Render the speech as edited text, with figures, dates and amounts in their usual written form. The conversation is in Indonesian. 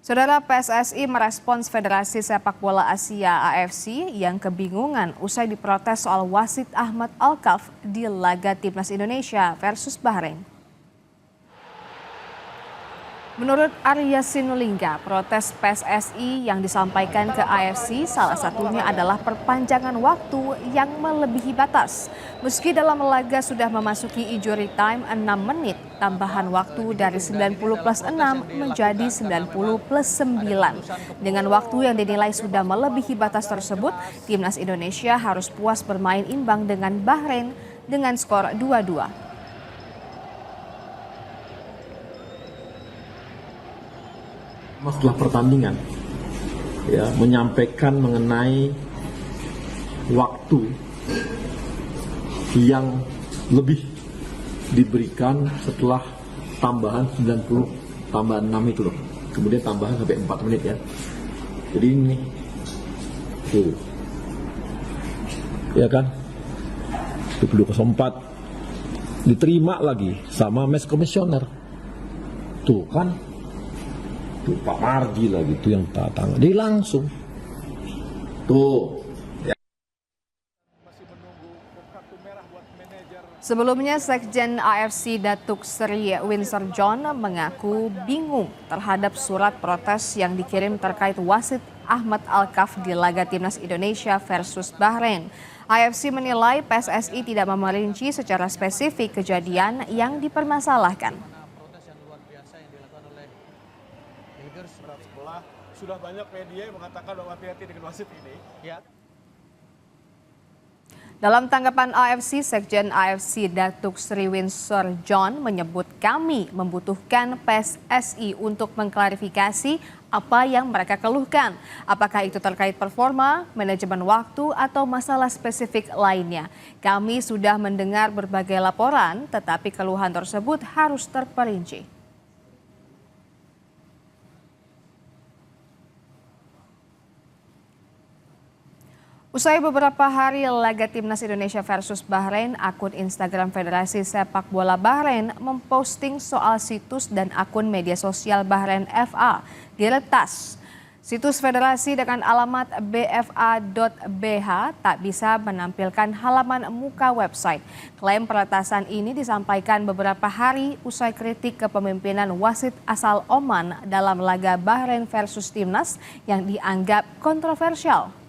Saudara, PSSI merespons Federasi Sepak Bola Asia (AFC) yang kebingungan usai diprotes soal wasit Ahmad Alkaf di laga Timnas Indonesia versus Bahrain. Menurut Arya Sinulinga, protes PSSI yang disampaikan ke AFC salah satunya adalah perpanjangan waktu yang melebihi batas. Meski dalam laga sudah memasuki injury time 6 menit, tambahan waktu dari 90+6 menjadi 90+9. Dengan waktu yang dinilai sudah melebihi batas tersebut, Timnas Indonesia harus puas bermain imbang dengan Bahrain dengan skor 2-2. Setelah pertandingan menyampaikan mengenai waktu yang lebih diberikan setelah tambahan 90 tambahan 6 itu loh, kemudian tambahan sampai 4 menit ya. Jadi ini tuh ya kan 2004 diterima lagi sama mes komisioner tuh kan. Tuh Pak Mardi lah gitu yang tangan dia langsung tuh ya. Sebelumnya Sekjen AFC Datuk Seri Winsor John mengaku bingung terhadap surat protes yang dikirim terkait wasit Ahmad Alkaf di laga Timnas Indonesia versus Bahrain. AFC menilai PSSI tidak memerinci secara spesifik kejadian yang dipermasalahkan. Sudah banyak media yang mengatakan bahwa hati-hati dengan wasit ini. Ya. Dalam tanggapan AFC, Sekjen AFC Datuk Seri Winsor John menyebut kami membutuhkan PSSI untuk mengklarifikasi apa yang mereka keluhkan. Apakah itu terkait performa, manajemen waktu, atau masalah spesifik lainnya. Kami sudah mendengar berbagai laporan, tetapi keluhan tersebut harus terperinci. Usai beberapa hari laga Timnas Indonesia versus Bahrain, akun Instagram Federasi Sepak Bola Bahrain memposting soal situs dan akun media sosial Bahrain FA diretas. Situs federasi dengan alamat bfa.bh tak bisa menampilkan halaman muka website. Klaim peretasan ini disampaikan beberapa hari usai kritik kepemimpinan wasit asal Oman dalam laga Bahrain versus Timnas yang dianggap kontroversial.